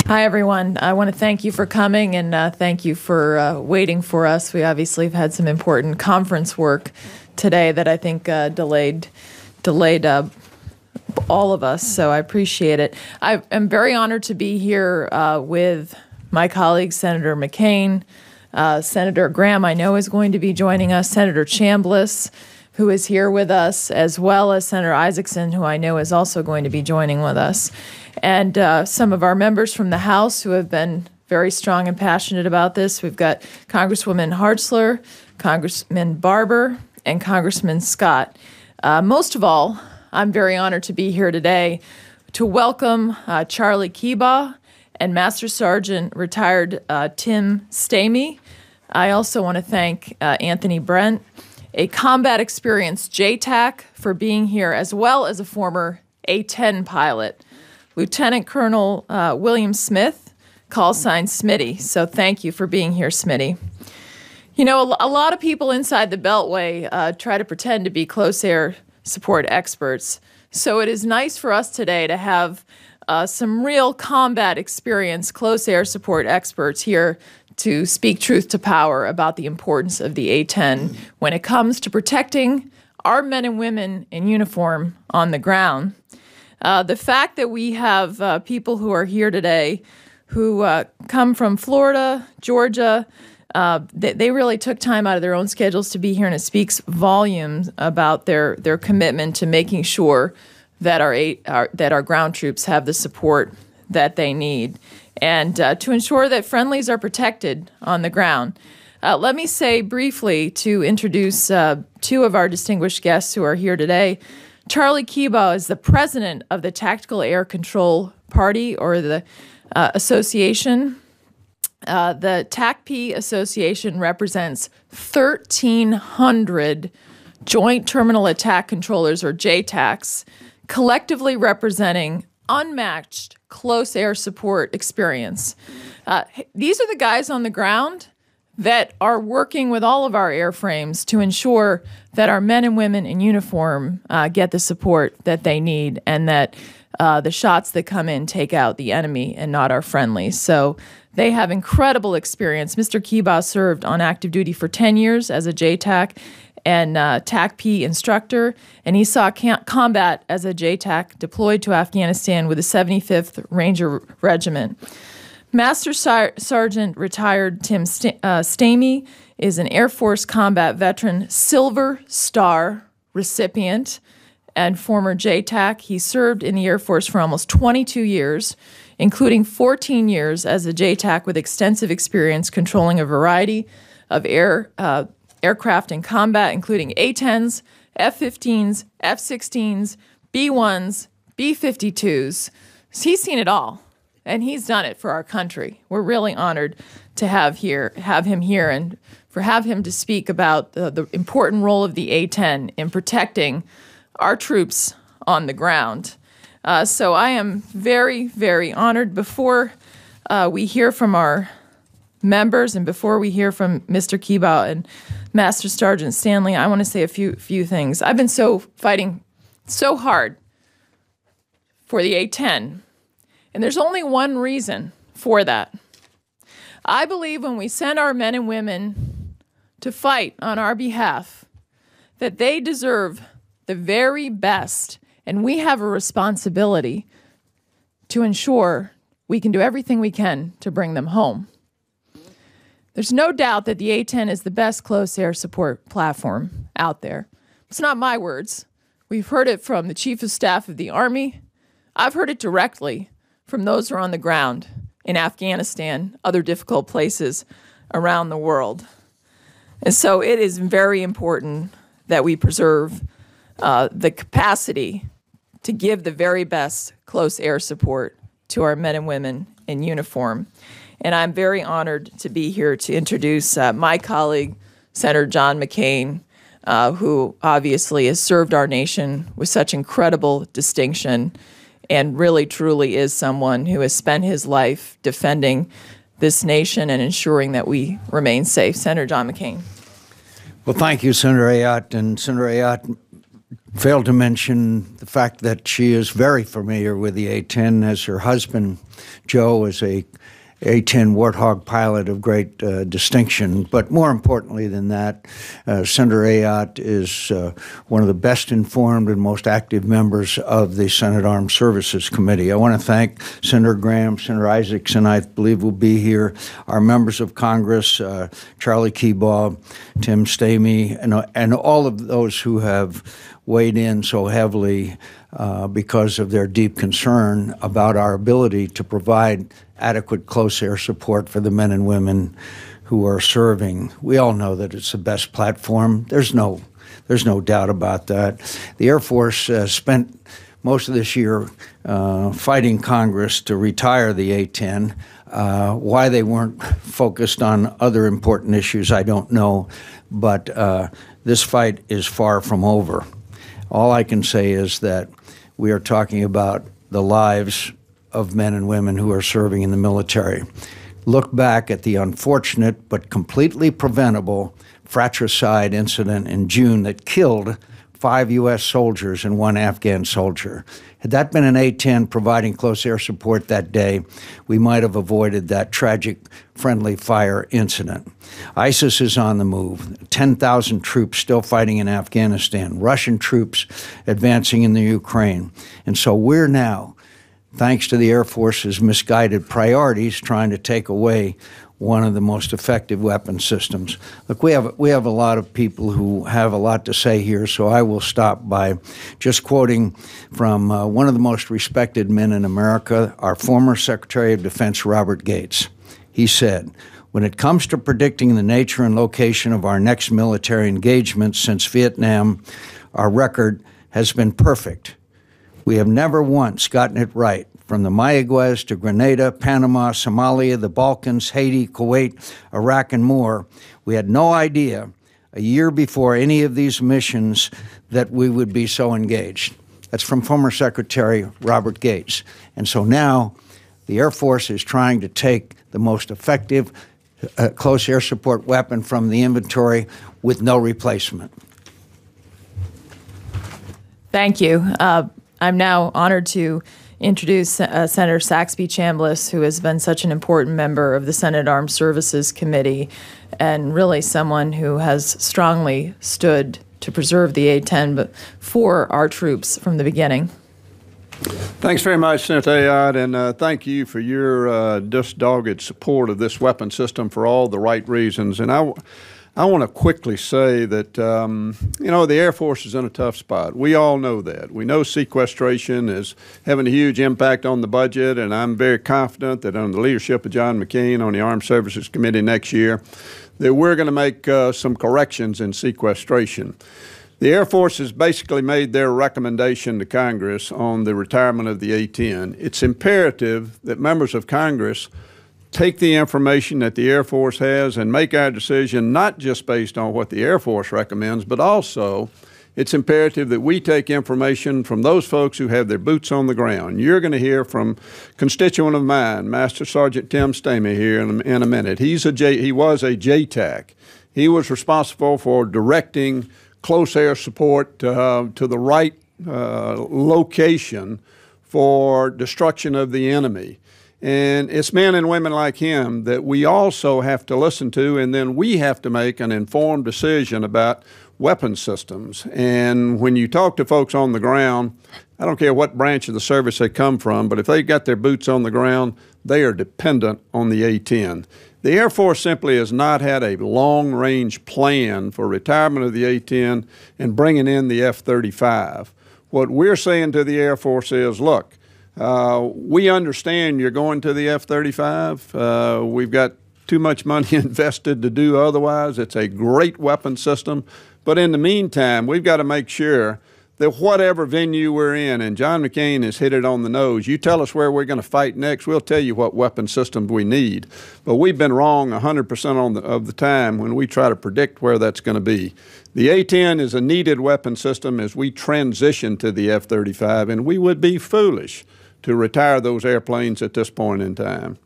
Hi, everyone. I want to thank you for coming and thank you for waiting for us. We obviously have had some important conference work today that I think delayed all of us, so I appreciate it. I am very honored to be here with my colleague, Senator McCain. Senator Graham, I know, is going to be joining us. Senator Chambliss, who is here with us, as well as Senator Isaacson, who I know is also going to be joining with us. And some of our members from the House who have been very strong and passionate about this. We've got Congresswoman Hartzler, Congressman Barber, and Congressman Scott. Most of all, I'm very honored to be here today to welcome Charlie Keebaugh and Master Sergeant retired Tim Stamy. I also want to thank Anthony Brent, a combat experienced JTAC, for being here, as well as a former A-10 pilot, Lieutenant Colonel William Smith, call sign Smitty. So thank you for being here, Smitty. You know, a lot of people inside the Beltway try to pretend to be close air support experts. So it is nice for us today to have some real combat experience, close air support experts here to speak truth to power about the importance of the A-10 when it comes to protecting our men and women in uniform on the ground. The fact that we have people who are here today who come from Florida, Georgia, they really took time out of their own schedules to be here, and it speaks volumes about their commitment to making sure that our ground troops have the support that they need, and to ensure that friendlies are protected on the ground. Let me say briefly to introduce two of our distinguished guests who are here today. Charlie Keebaugh is the president of the Tactical Air Control Party, or the association. The TACP Association represents 1,300 Joint Terminal Attack Controllers, or JTACs, collectively representing unmatched close air support experience. These are the guys on the ground that are working with all of our airframes to ensure that our men and women in uniform get the support that they need, and that the shots that come in take out the enemy and not our friendlies. So they have incredible experience. Mr. Keebaugh served on active duty for 10 years as a JTAC and TACP instructor, and he saw combat as a JTAC deployed to Afghanistan with the 75th Ranger Regiment. Master Sergeant retired Tim Stamy is an Air Force combat veteran, Silver Star recipient, and former JTAC. He served in the Air Force for almost 22 years, including 14 years as a JTAC with extensive experience controlling a variety of aircraft in combat, including A-10s, F-15s, F-16s, B-1s, B-52s. He's seen it all, and he's done it for our country. We're really honored to have him here and have him to speak about the important role of the A-10 in protecting our troops on the ground. So I am very, very honored. Before we hear from our members and before we hear from Mr. Keebaugh and Master Sergeant Stanley, I want to say a few things. I've been fighting so hard for the A-10, and there's only one reason for that. I believe when we send our men and women to fight on our behalf, that they deserve the very best, and we have a responsibility to ensure we can do everything we can to bring them home. There's no doubt that the A-10 is the best close air support platform out there. It's not my words. We've heard it from the Chief of Staff of the Army. I've heard it directly from those who are on the ground in Afghanistan, other difficult places around the world. And so it is very important that we preserve the capacity to give the very best close air support to our men and women in uniform. And I'm very honored to be here to introduce my colleague, Senator John McCain, who obviously has served our nation with such incredible distinction and really truly is someone who has spent his life defending this nation and ensuring that we remain safe. Senator John McCain. Well, thank you, Senator Ayotte. And Senator Ayotte, Failed to mention the fact that she is very familiar with the A-10, as her husband, Joe, is a A-10 Warthog pilot of great distinction. But more importantly than that, Senator Ayotte is one of the best informed and most active members of the Senate Armed Services Committee. I want to thank Senator Graham, Senator Isaacson, I believe will be here, our members of Congress, Charlie Keebaugh, Tim Stamy, and all of those who have weighed in so heavily because of their deep concern about our ability to provide adequate close air support for the men and women who are serving. We all know that it's the best platform. There's no doubt about that. The Air Force spent most of this year fighting Congress to retire the A-10. Why they weren't focused on other important issues, I don't know, but this fight is far from over. All I can say is that we are talking about the lives of men and women who are serving in the military. Look back at the unfortunate but completely preventable fratricide incident in June that killed 5 U.S. soldiers and 1 Afghan soldier. Had that been an A-10 providing close air support that day, we might have avoided that tragic friendly fire incident. ISIS is on the move. 10,000 troops still fighting in Afghanistan, Russian troops advancing in the Ukraine. And so we're now, thanks to the Air Force's misguided priorities, trying to take away one of the most effective weapon systems. Look, we have a lot of people who have a lot to say here, so I will stop by just quoting from one of the most respected men in America, our former Secretary of Defense, Robert Gates. He said, "When it comes to predicting the nature and location of our next military engagement since Vietnam, our record has been perfect. We have never once gotten it right. From the Mayaguez to Grenada, Panama, Somalia, the Balkans, Haiti, Kuwait, Iraq, and more, we had no idea a year before any of these missions that we would be so engaged." That's from former Secretary Robert Gates. And so now the Air Force is trying to take the most effective close air support weapon from the inventory with no replacement. Thank you. I'm now honored to introduce Senator Saxby Chambliss, who has been such an important member of the Senate Armed Services Committee and really someone who has strongly stood to preserve the A-10 but for our troops from the beginning. Thanks very much, Senator Ayotte, and thank you for your just dogged support of this weapon system for all the right reasons. And I want to quickly say that, you know, the Air Force is in a tough spot. We all know that. We know sequestration is having a huge impact on the budget, and I'm very confident that under the leadership of John McCain on the Armed Services Committee next year, that we're going to make some corrections in sequestration. The Air Force has basically made their recommendation to Congress on the retirement of the A-10. It's imperative that members of Congress take the information that the Air Force has and make our decision not just based on what the Air Force recommends, but also it's imperative that we take information from those folks who have their boots on the ground. You're going to hear from a constituent of mine, Master Sergeant Tim Stamy, here in a minute. He was a JTAC. He was responsible for directing close air support to the right location for destruction of the enemy. And it's men and women like him that we also have to listen to, and then we have to make an informed decision about weapon systems. And when you talk to folks on the ground, I don't care what branch of the service they come from, but if they got their boots on the ground, they are dependent on the A-10. The Air Force simply has not had a long-range plan for retirement of the A-10 and bringing in the F-35. What we're saying to the Air Force is, look, we understand you're going to the F-35. We've got too much money invested to do otherwise. It's a great weapon system. But in the meantime, we've got to make sure that whatever venue we're in, and John McCain has hit it on the nose, you tell us where we're going to fight next, we'll tell you what weapon systems we need. But we've been wrong 100% of the time when we try to predict where that's going to be. The A-10 is a needed weapon system as we transition to the F-35, and we would be foolish to retire those airplanes at this point in time.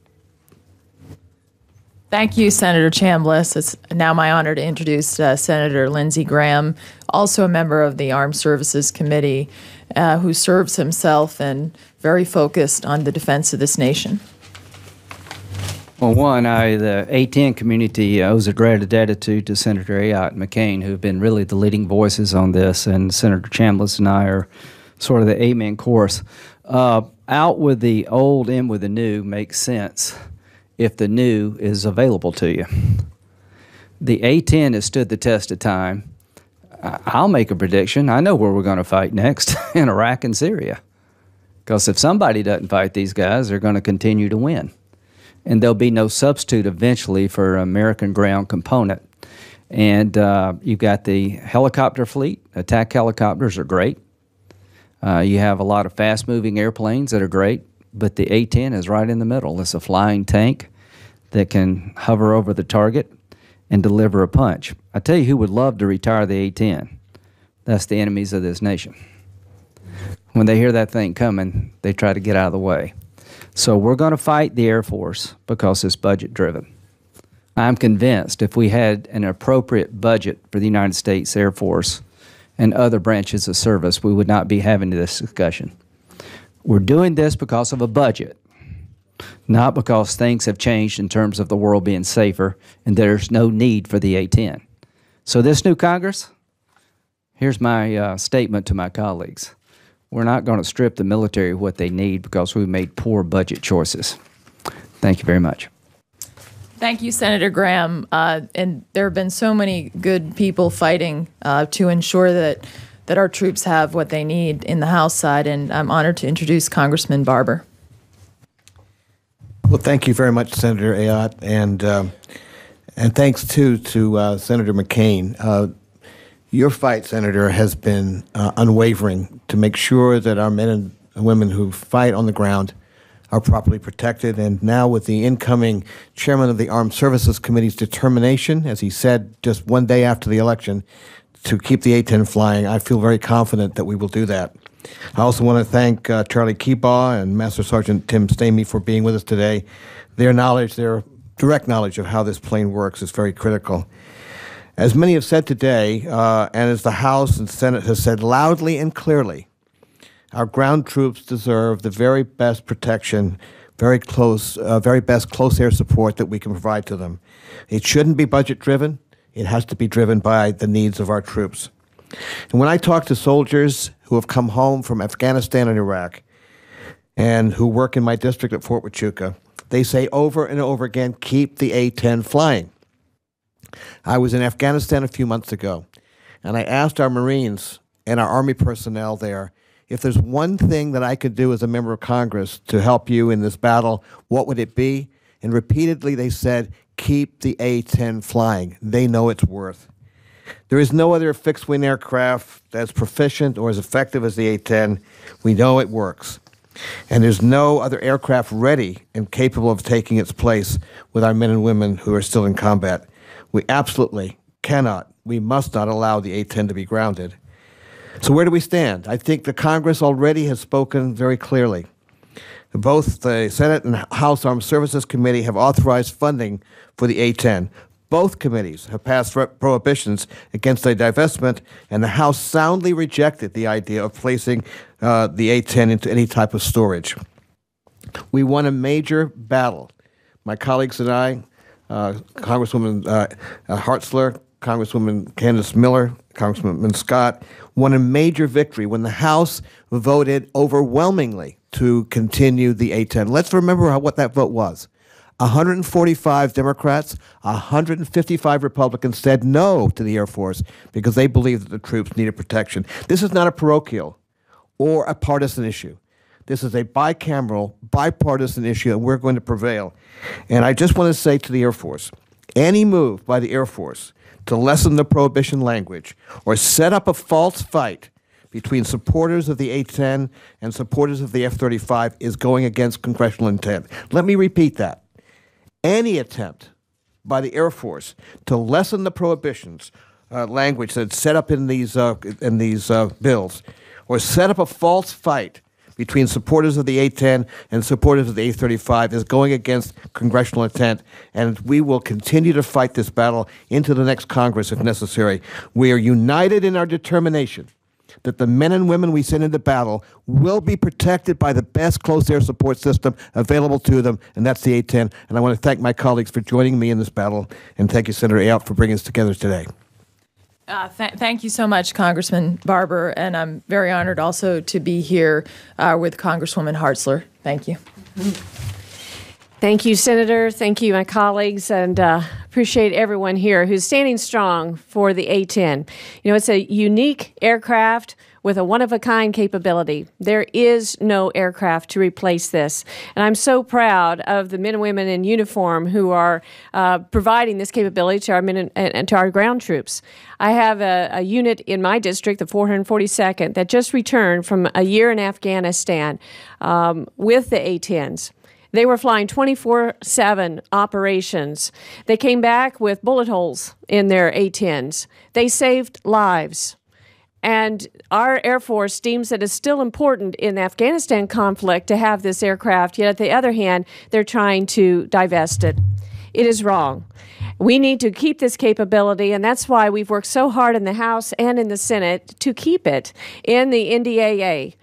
Thank you, Senator Chambliss. It's now my honor to introduce Senator Lindsey Graham, also a member of the Armed Services Committee, who serves himself and very focused on the defense of this nation. Well, the A-10 community owes a great gratitude to Senator A-10 and McCain, who have been really the leading voices on this, and Senator Chambliss and I are sort of the amen chorus. Out with the old, in with the new makes sense if the new is available to you. The A-10 has stood the test of time. I'll make a prediction. I know where we're going to fight next, in Iraq and Syria. Because if somebody doesn't fight these guys, they're going to continue to win. And there'll be no substitute eventually for an American ground component. And you've got the helicopter fleet. Attack helicopters are great. You have a lot of fast-moving airplanes that are great. But the A-10 is right in the middle. It's a flying tank that can hover over the target and deliver a punch. I tell you who would love to retire the A-10. That's the enemies of this nation. When they hear that thing coming, they try to get out of the way. So we're going to fight the Air Force because it's budget-driven. I'm convinced if we had an appropriate budget for the United States Air Force and other branches of service, we would not be having this discussion. We're doing this because of a budget, not because things have changed in terms of the world being safer and there's no need for the A-10. So this new Congress, here's my statement to my colleagues. We're not going to strip the military of what they need because we made poor budget choices. Thank you very much. Thank you, Senator Graham. And there have been so many good people fighting to ensure that our troops have what they need in the House side, and I'm honored to introduce Congressman Barber. Well, thank you very much, Senator Ayotte, and thanks too to Senator McCain. Your fight, Senator, has been unwavering to make sure that our men and women who fight on the ground are properly protected. And now with the incoming chairman of the Armed Services Committee's determination, as he said just one day after the election, to keep the A-10 flying, I feel very confident that we will do that. I also want to thank Charlie Keebaugh and Master Sergeant Tim Stamy for being with us today. Their knowledge, their direct knowledge of how this plane works is very critical. As many have said today, and as the House and Senate has said loudly and clearly, our ground troops deserve the very best protection, very best close air support that we can provide to them. It shouldn't be budget-driven. It has to be driven by the needs of our troops. And when I talk to soldiers who have come home from Afghanistan and Iraq and who work in my district at Fort Huachuca, they say over and over again, keep the A-10 flying. I was in Afghanistan a few months ago, and I asked our Marines and our Army personnel there, if there's one thing that I could do as a member of Congress to help you in this battle, what would it be? And repeatedly they said, keep the A-10 flying. They know its worth. There is no other fixed-wing aircraft as proficient or as effective as the A-10. We know it works. And there's no other aircraft ready and capable of taking its place with our men and women who are still in combat. We absolutely cannot, we must not allow the A-10 to be grounded. So where do we stand? I think the Congress already has spoken very clearly. Both the Senate and House Armed Services Committee have authorized funding for the A-10. Both committees have passed prohibitions against the divestment, and the House soundly rejected the idea of placing the A-10 into any type of storage. We won a major battle. My colleagues and I, Congresswoman Hartzler, Congresswoman Candace Miller, Congressman Scott, won a major victory when the House voted overwhelmingly to continue the A-10. Let's remember what that vote was. 145 Democrats, 155 Republicans said no to the Air Force because they believed that the troops needed protection. This is not a parochial or a partisan issue. This is a bicameral, bipartisan issue, and we're going to prevail. And I just want to say to the Air Force, any move by the Air Force to lessen the prohibition language or set up a false fight between supporters of the A-10 and supporters of the F-35 is going against congressional intent. Let me repeat that. Any attempt by the Air Force to lessen the prohibitions language that's set up in these bills or set up a false fight between supporters of the A-10 and supporters of the A-35 is going against congressional intent, and we will continue to fight this battle into the next Congress if necessary. We are united in our determination that the men and women we send into battle will be protected by the best close air support system available to them, and that's the A-10. And I want to thank my colleagues for joining me in this battle, and thank you, Senator Ayotte, for bringing us together today. Thank you so much, Congressman Barber, and I'm very honored also to be here with Congresswoman Hartzler. Thank you. Thank you, Senator. Thank you, my colleagues, and appreciate everyone here who's standing strong for the A-10. You know, it's a unique aircraft with a one-of-a-kind capability. There is no aircraft to replace this. And I'm so proud of the men and women in uniform who are providing this capability to our men and to our ground troops. I have a unit in my district, the 442nd, that just returned from a year in Afghanistan with the A-10s. They were flying 24/7 operations. They came back with bullet holes in their A-10s. They saved lives. And our Air Force deems that it's still important in the Afghanistan conflict to have this aircraft, yet on the other hand, they're trying to divest it. It is wrong. We need to keep this capability, and that's why we've worked so hard in the House and in the Senate to keep it in the NDAA.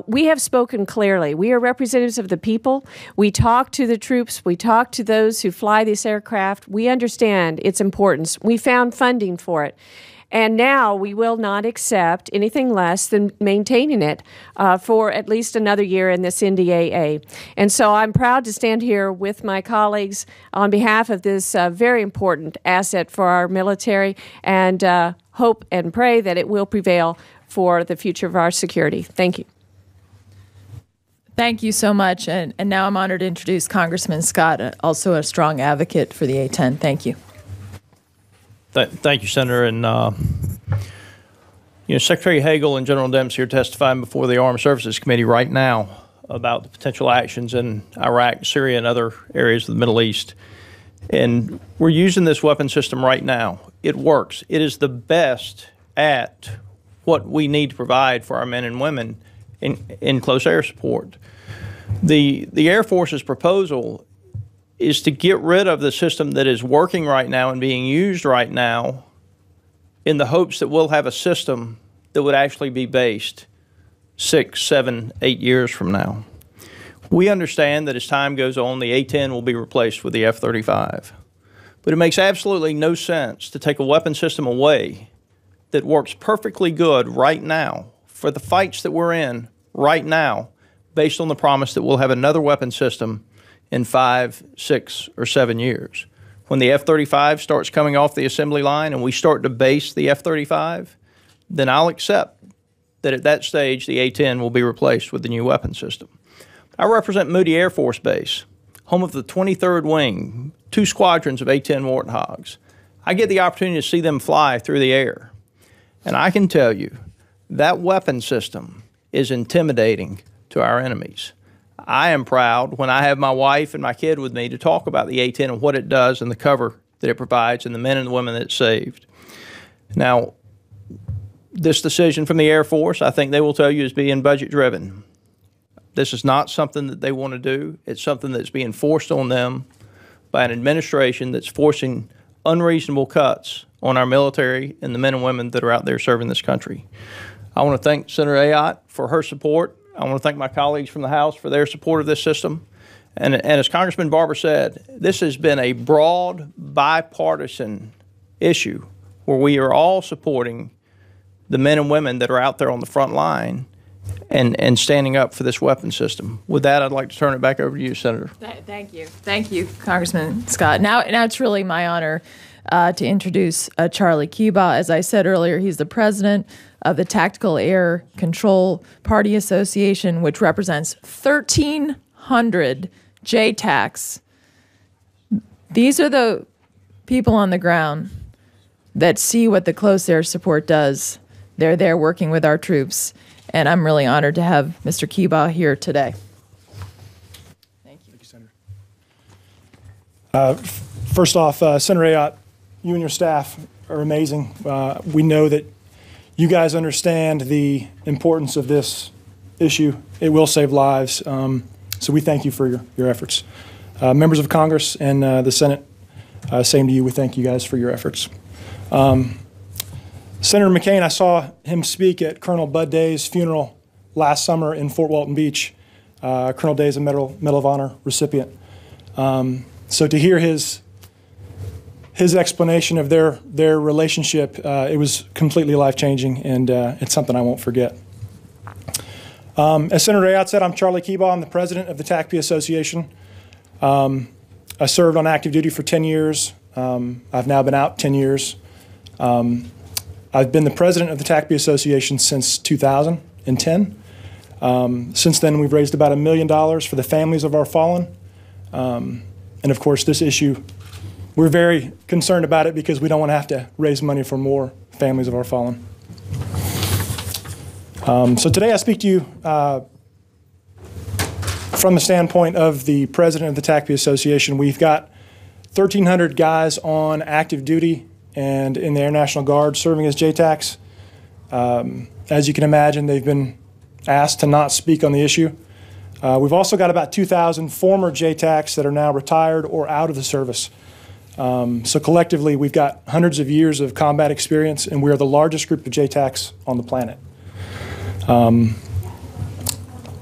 We have spoken clearly. We are representatives of the people. We talk to the troops. We talk to those who fly this aircraft. We understand its importance. We found funding for it. And now we will not accept anything less than maintaining it for at least another year in this NDAA. And so I'm proud to stand here with my colleagues on behalf of this very important asset for our military, and hope and pray that it will prevail for the future of our security. Thank you. Thank you so much. And now I'm honored to introduce Congressman Scott, also a strong advocate for the A-10. Thank you. Thank you, Senator. And, Secretary Hagel and General Dempsey are testifying before the Armed Services Committee right now about the potential actions in Iraq, Syria, and other areas of the Middle East. And we're using this weapon system right now. It works. It is the best at what we need to provide for our men and women in close air support. The Air Force's proposal is to get rid of the system that is working right now and being used right now in the hopes that we'll have a system that would actually be based 6, 7, 8 years from now. We understand that as time goes on, the A-10 will be replaced with the F-35. But it makes absolutely no sense to take a weapon system away that works perfectly good right now for the fights that we're in right now, based on the promise that we'll have another weapon system in 5, 6, or 7 years. When the F-35 starts coming off the assembly line and we start to base the F-35, then I'll accept that at that stage the A-10 will be replaced with the new weapon system. I represent Moody Air Force Base, home of the 23rd Wing, 2 squadrons of A-10 Warthogs. I get the opportunity to see them fly through the air. And I can tell you that weapon system is intimidating to our enemies. I am proud when I have my wife and my kid with me to talk about the A-10 and what it does and the cover that it provides and the men and the women that it saved. Now, this decision from the Air Force, I think they will tell you, is being budget driven. This is not something that they want to do. It's something that's being forced on them by an administration that's forcing unreasonable cuts on our military and the men and women that are out there serving this country. I want to thank Senator Ayotte for her support. I want to thank my colleagues from the House for their support of this system. And as Congressman Barber said, this has been a broad, bipartisan issue where we are all supporting the men and women that are out there on the front line and standing up for this weapon system. With that, I'd like to turn it back over to you, Senator. Thank you. Thank you, Congressman Scott. Now it's really my honor to introduce Charlie Cuba. As I said earlier, he's the president of the Tactical Air Control Party Association, which represents 1,300 JTACs. These are the people on the ground that see what the close air support does. They're there working with our troops, and I'm really honored to have Mr. Cuba here today. Thank you. Thank you, Senator. First off, Senator Ayotte, you and your staff are amazing. We know that you guys understand the importance of this issue. It will save lives. So we thank you for your efforts. Members of Congress and the Senate, same to you. We thank you guys for your efforts. Senator McCain, I saw him speak at Colonel Bud Day's funeral last summer in Fort Walton Beach. Colonel Day is a Medal of Honor recipient. So to hear his explanation of their relationship, it was completely life-changing, and it's something I won't forget. As Senator Ayotte said, I'm Charlie Keebaugh. I'm the president of the TACP Association. I served on active duty for 10 years. I've now been out 10 years. I've been the president of the TACP Association since 2010. Since then, we've raised about $1 million for the families of our fallen. And of course, this issue, we're very concerned about it because we don't want to have to raise money for more families of our fallen. So today I speak to you from the standpoint of the president of the TACP Association. We've got 1,300 guys on active duty and in the Air National Guard serving as JTACs. As you can imagine, they've been asked to not speak on the issue. We've also got about 2,000 former JTACs that are now retired or out of the service. So collectively, we've got hundreds of years of combat experience, and we are the largest group of JTACs on the planet.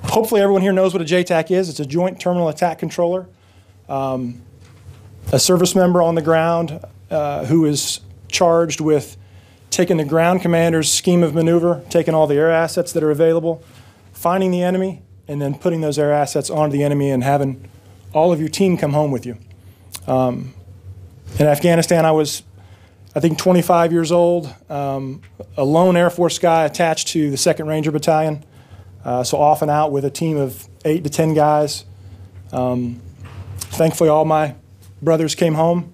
Hopefully everyone here knows what a JTAC is. It's a Joint Terminal Attack Controller. A service member on the ground who is charged with taking the ground commander's scheme of maneuver, taking all the air assets that are available, finding the enemy, and then putting those air assets onto the enemy and having all of your team come home with you. In Afghanistan, I was, I think, 25 years old, a lone Air Force guy attached to the 2nd Ranger Battalion, so often out with a team of 8 to 10 guys. Thankfully, all my brothers came home.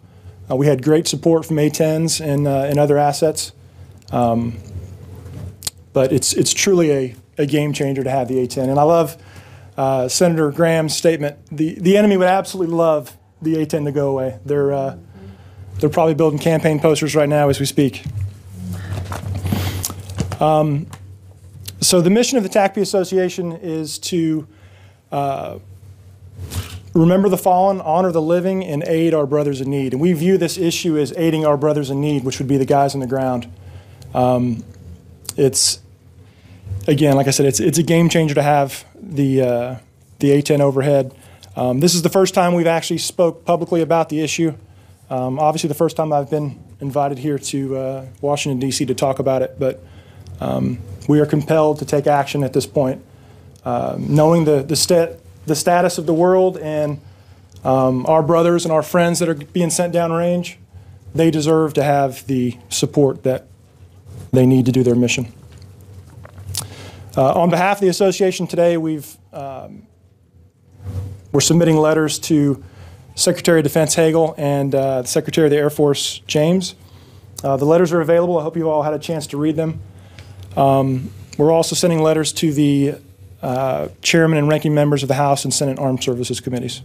We had great support from A-10s and other assets. But it's truly a game changer to have the A-10. And I love Senator Graham's statement. The enemy would absolutely love the A-10 to go away. They're probably building campaign posters right now as we speak. So the mission of the TACP Association is to remember the fallen, honor the living, and aid our brothers in need. And we view this issue as aiding our brothers in need, which would be the guys on the ground. It's, again, like I said, it's a game changer to have the A-10 overhead. This is the first time we've actually spoke publicly about the issue. Obviously, the first time I've been invited here to Washington, D.C. to talk about it, but we are compelled to take action at this point. Knowing the status of the world and our brothers and our friends that are being sent downrange, they deserve to have the support that they need to do their mission. On behalf of the association today, we're submitting letters to Secretary of Defense Hagel and the Secretary of the Air Force, James. The letters are available. I hope you all had a chance to read them. We're also sending letters to the chairman and ranking members of the House and Senate Armed Services Committees.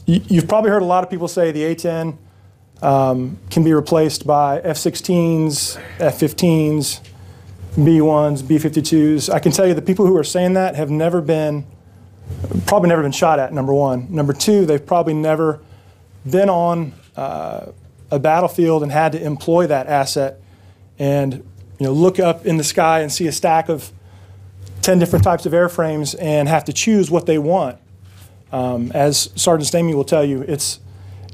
You've probably heard a lot of people say the A-10 can be replaced by F-16s, F-15s, B-1s, B-52s. I can tell you the people who are saying that have probably never been shot at, number one. Number two, they've probably never been on a battlefield and had to employ that asset and look up in the sky and see a stack of 10 different types of airframes and have to choose what they want. As Sergeant Stamy will tell you, it's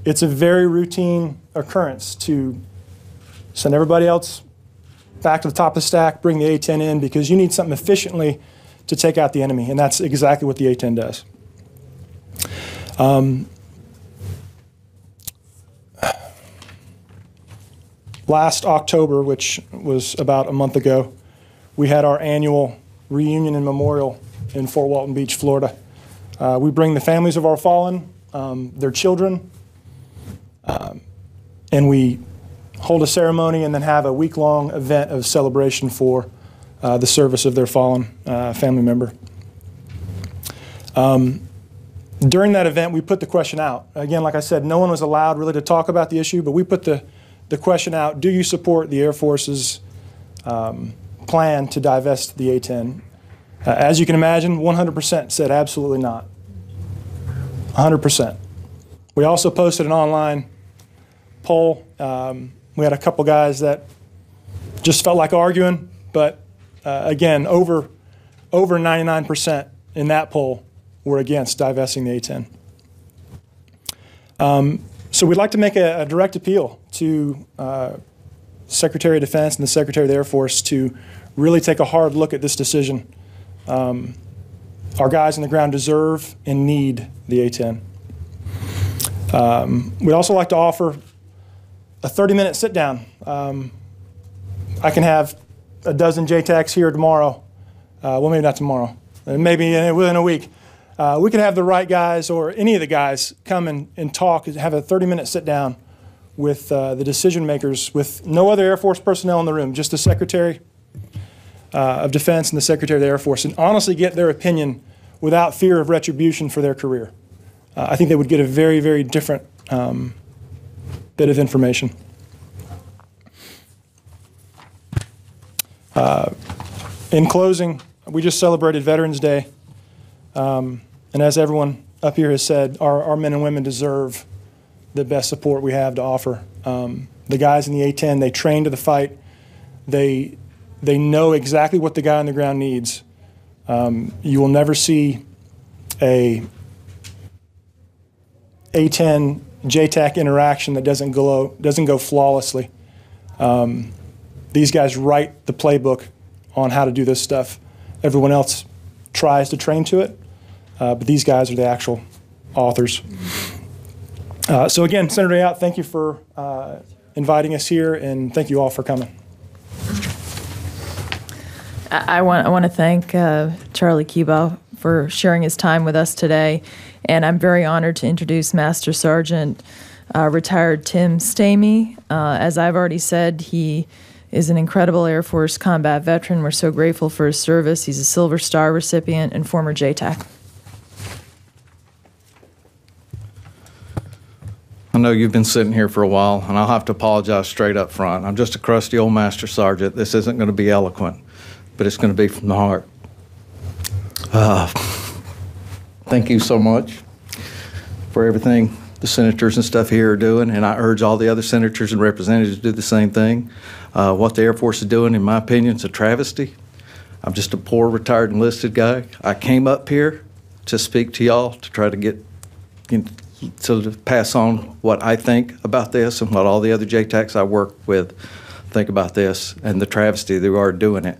a very routine occurrence to send everybody else back to the top of the stack, bring the A-10 in, because you need something efficiently to take out the enemy, and that's exactly what the A-10 does. Last October, which was about a month ago, we had our annual reunion and memorial in Fort Walton Beach, Florida. We bring the families of our fallen, their children, and we hold a ceremony and then have a week-long event of celebration for the service of their fallen family member. During that event, we put the question out. Again, like I said, no one was allowed really to talk about the issue, but we put the question out: do you support the Air Force's plan to divest the A-10. As you can imagine, 100% said absolutely not. 100%. We also posted an online poll. We had a couple guys that just felt like arguing, but again, over 99% in that poll were against divesting the A-10. So we'd like to make a direct appeal to Secretary of Defense and the Secretary of the Air Force to really take a hard look at this decision. Our guys on the ground deserve and need the A-10. We'd also like to offer a 30-minute sit-down. I can have a dozen JTACs here tomorrow. Well, maybe not tomorrow. Maybe within a week. We could have the right guys or any of the guys come and talk, have a 30-minute sit-down with the decision makers, with no other Air Force personnel in the room, just the Secretary of Defense and the Secretary of the Air Force, and honestly get their opinion without fear of retribution for their career. I think they would get a very, very different bit of information. In closing, we just celebrated Veterans Day, and as everyone up here has said, our men and women deserve the best support we have to offer. The guys in the A-10, they train to the fight. They know exactly what the guy on the ground needs. You will never see a A-10 JTAC interaction that doesn't go flawlessly. These guys write the playbook on how to do this stuff. Everyone else tries to train to it, but these guys are the actual authors. So again, Senator Ayotte, thank you for inviting us here, and thank you all for coming. I want to thank Charlie Kebaugh for sharing his time with us today, and I'm very honored to introduce Master Sergeant retired Tim Stamy. As I've already said, he is an incredible Air Force combat veteran. We're so grateful for his service. He's a Silver Star recipient and former JTAC. I know you've been sitting here for a while, and I'll have to apologize straight up front. I'm just a crusty old Master Sergeant. This isn't going to be eloquent, but it's going to be from the heart. Thank you so much for everything the senators and stuff here are doing, and I urge all the other senators and representatives to do the same thing. What the Air Force is doing, in my opinion, is a travesty. I'm just a poor retired enlisted guy. I came up here to speak to y'all to try to get, to pass on what I think about this and what all the other JTACs I work with think about this and the travesty they are doing it.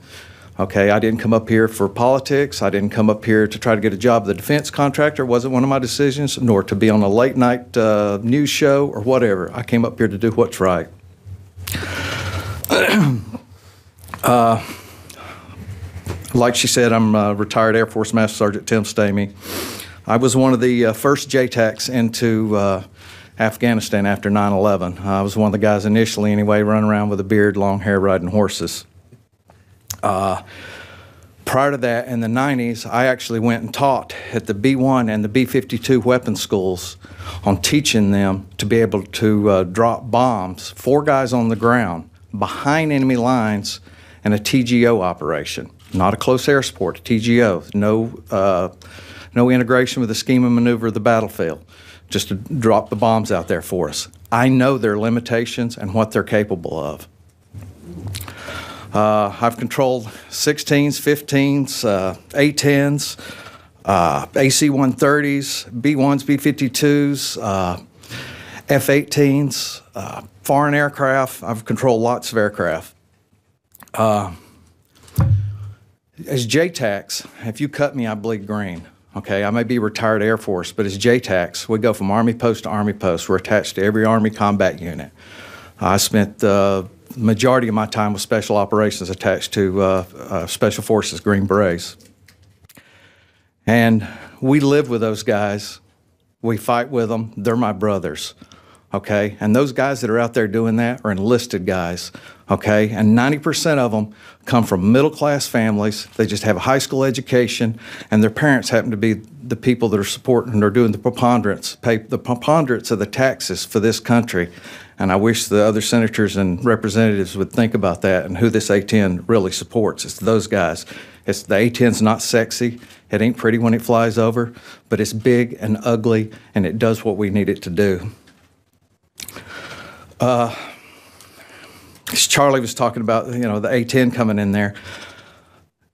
Okay, I didn't come up here for politics. I didn't come up here to try to get a job with a defense contractor. It wasn't one of my decisions, nor to be on a late night news show or whatever. I came up here to do what's right. Like she said, I'm retired Air Force Master Sergeant Tim Stamy. I was one of the first JTACs into Afghanistan after 9/11. I was one of the guys initially anyway, running around with a beard, long hair, riding horses. Prior to that, in the 90s, I actually went and taught at the B-1 and the B-52 weapons schools on teaching them to be able to drop bombs, 4 guys on the ground, behind enemy lines in a TGO operation. Not a close air support, a TGO. No integration with the scheme and maneuver of the battlefield, just to drop the bombs out there for us. I know their limitations and what they're capable of. I've controlled 16s, 15s, A-10s, AC-130s, B-1s, B-52s, F-18s, foreign aircraft. I've controlled lots of aircraft. As JTACs, if you cut me, I bleed green. Okay, I may be retired Air Force, but as JTACs, we go from Army post to Army post. We're attached to every Army combat unit. I spent the majority of my time with Special Operations attached to Special Forces Green Berets. And we live with those guys. We fight with them. They're my brothers. okay? And those guys that are out there doing that are enlisted guys, okay? And 90% of them come from middle-class families. They just have a high school education, and their parents happen to be the people that are supporting or doing the preponderance, pay the preponderance of the taxes for this country. And I wish the other senators and representatives would think about that and who this A-10 really supports. It's those guys. The A-10's not sexy. It ain't pretty when it flies over, but it's big and ugly, and it does what we need it to do. Charlie was talking about, the A-10 coming in there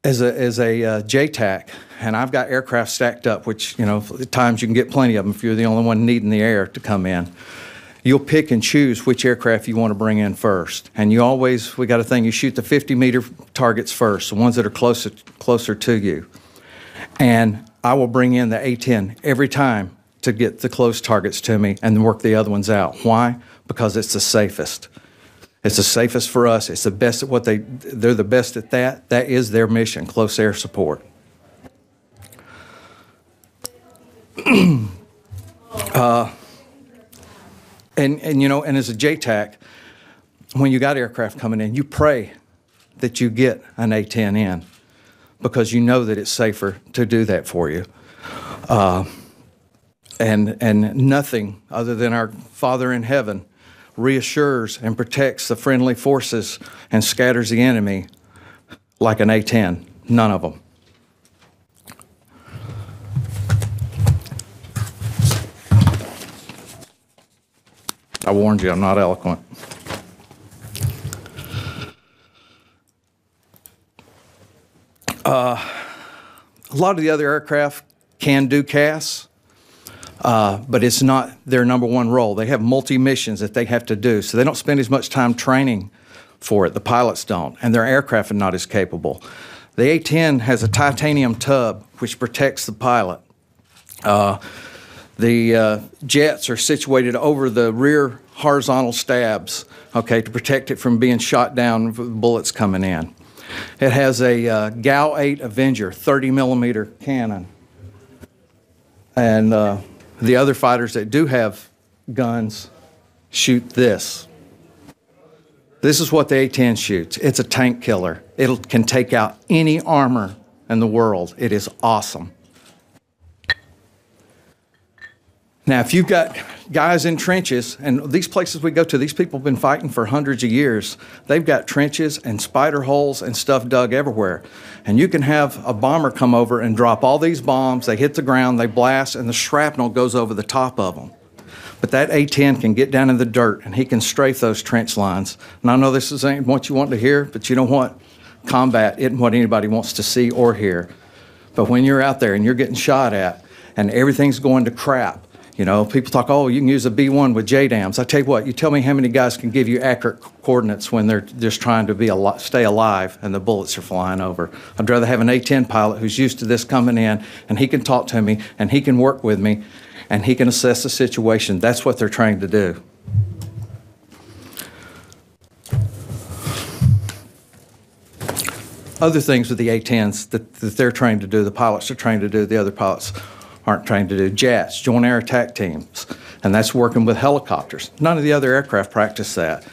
as a JTAC, and I've got aircraft stacked up, which, at times you can get plenty of them if you're the only one needing the air to come in. You'll pick and choose which aircraft you want to bring in first. And we got a thing, you shoot the 50-meter targets first, the ones that are closer to you. And I will bring in the A-10 every time to get the close targets to me and then work the other ones out. Why? Because it's the safest. It's the safest for us. It's the best at what they're the best at that. That is their mission, close air support. And as a JTAC, when you got aircraft coming in, you pray that you get an A-10 in because you know that it's safer to do that for you. And nothing other than our Father in heaven reassures and protects the friendly forces and scatters the enemy like an A-10. None of them. I warned you, I'm not eloquent. A lot of the other aircraft can do CAS, but it's not their number one role. They have multi-missions that they have to do, so they don't spend as much time training for it. The pilots don't, and their aircraft are not as capable. The A-10 has a titanium tub which protects the pilot. The jets are situated over the rear horizontal stabs, okay, to protect it from being shot down with bullets coming in. It has a GAU-8 Avenger 30-millimeter cannon. And the other fighters that do have guns shoot this. This is what the A-10 shoots. It's a tank killer. It can take out any armor in the world. It is awesome. Now, if you've got guys in trenches, and these places we go to, these people have been fighting for hundreds of years. They've got trenches and spider holes and stuff dug everywhere. And you can have a bomber come over and drop all these bombs. They hit the ground, they blast, and the shrapnel goes over the top of them. But that A-10 can get down in the dirt, and he can strafe those trench lines. And I know this ain't what you want to hear, but you know what? Combat isn't what anybody wants to see or hear. But when you're out there and you're getting shot at, and everything's going to crap, people talk, oh, you can use a B-1 with JDAMs. I tell you what, you tell me how many guys can give you accurate coordinates when they're just trying to stay alive and the bullets are flying over. I'd rather have an A-10 pilot who's used to this coming in, and he can talk to me, and he can work with me, and he can assess the situation. That's what they're trained to do. Other things with the A-10s that they're trained to do, the pilots are trained to do, the other pilots aren't trained to do. JATs, Joint Air Attack Teams, and that's working with helicopters. None of the other aircraft practice that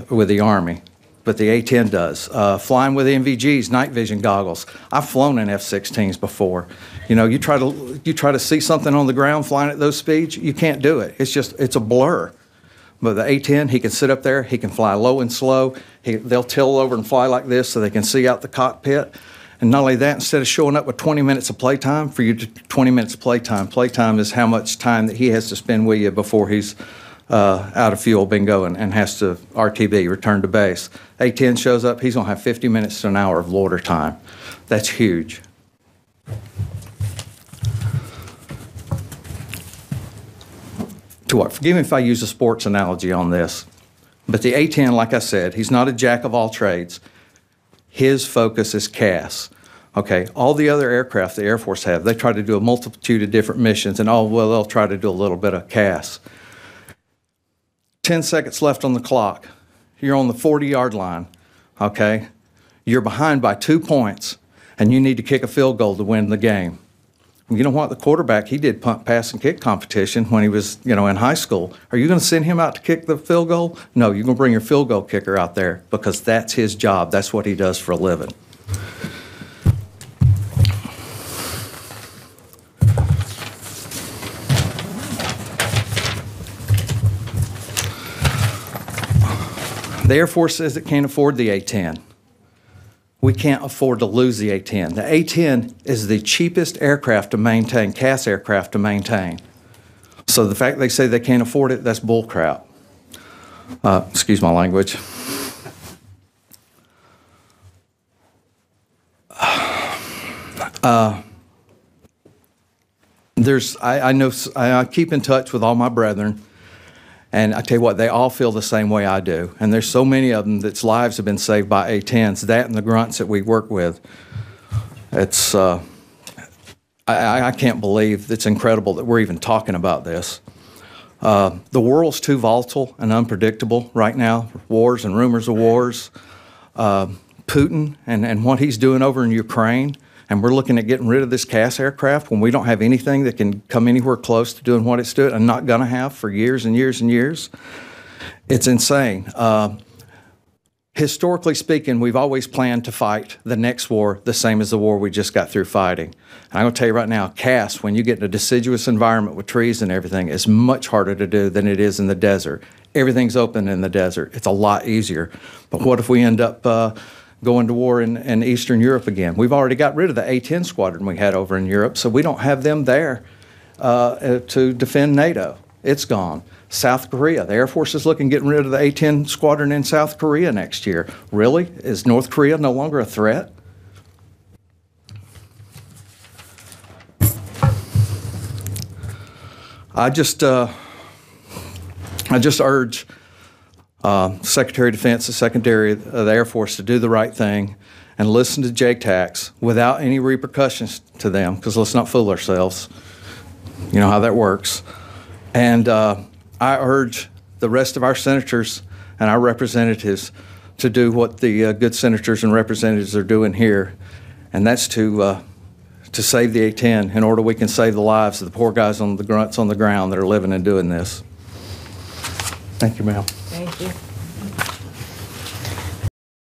with the Army, but the A-10 does. Flying with NVGs, night vision goggles. I've flown in F-16s before. You try to see something on the ground flying at those speeds, you can't do it. It's a blur. But the A-10, he can sit up there, he can fly low and slow. They'll tilt over and fly like this so they can see out the cockpit. And not only that, instead of showing up with 20 minutes of playtime, for you to 20 minutes of playtime. Playtime is how much time that he has to spend with you before he's out of fuel, bingo, and has to RTB, return to base. A-10 shows up, he's going to have 50 minutes to an hour of loiter time. That's huge. Forgive me if I use a sports analogy on this, but the A-10, like I said, he's not a jack of all trades. His focus is CAS. Okay, all the other aircraft the Air Force have, they try to do a multitude of different missions, and they'll try to do a little bit of CAS. 10 seconds left on the clock. You're on the 40-yard line, okay? You're behind by 2 points, and you need to kick a field goal to win the game. You know what? The quarterback, he did punt, pass, and kick competition when he was, in high school. Are you going to send him out to kick the field goal? No, you're going to bring your field goal kicker out there because that's his job. That's what he does for a living. The Air Force says it can't afford the A-10. We can't afford to lose the A-10. The A-10 is the cheapest aircraft to maintain, CAS aircraft to maintain. So the fact they say they can't afford it, that's bull crap. Excuse my language. I keep in touch with all my brethren. And I tell you what, they all feel the same way I do. And there's so many of them that's lives have been saved by A-10s, that and the grunts that we work with. It's, I can't believe, it's incredible that we're even talking about this. The world's too volatile and unpredictable right now, wars and rumors of wars. Putin and what he's doing over in Ukraine, and we're looking at getting rid of this CAS aircraft when we don't have anything that can come anywhere close to doing what it's doing and not going to have for years and years and years. It's insane. Historically speaking, we've always planned to fight the next war the same as the war we just got through fighting. And I'm going to tell you right now, CAS, when you get in a deciduous environment with trees and everything, is much harder to do than it is in the desert. Everything's open in the desert. It's a lot easier. But what if we end up going to war in Eastern Europe again? We've already got rid of the A-10 squadron we had over in Europe, so we don't have them there to defend NATO. It's gone. South Korea, the Air Force is looking at getting rid of the A-10 squadron in South Korea next year. Really? Is North Korea no longer a threat? I just urge Secretary of Defense, the Secretary of the Air Force to do the right thing and listen to JTACs without any repercussions to them, because let's not fool ourselves. You know how that works. And I urge the rest of our senators and our representatives to do what the good senators and representatives are doing here, and that's to save the A-10 in order we can save the lives of the poor guys on the grunts on the ground that are living and doing this. Thank you, ma'am. Thank you.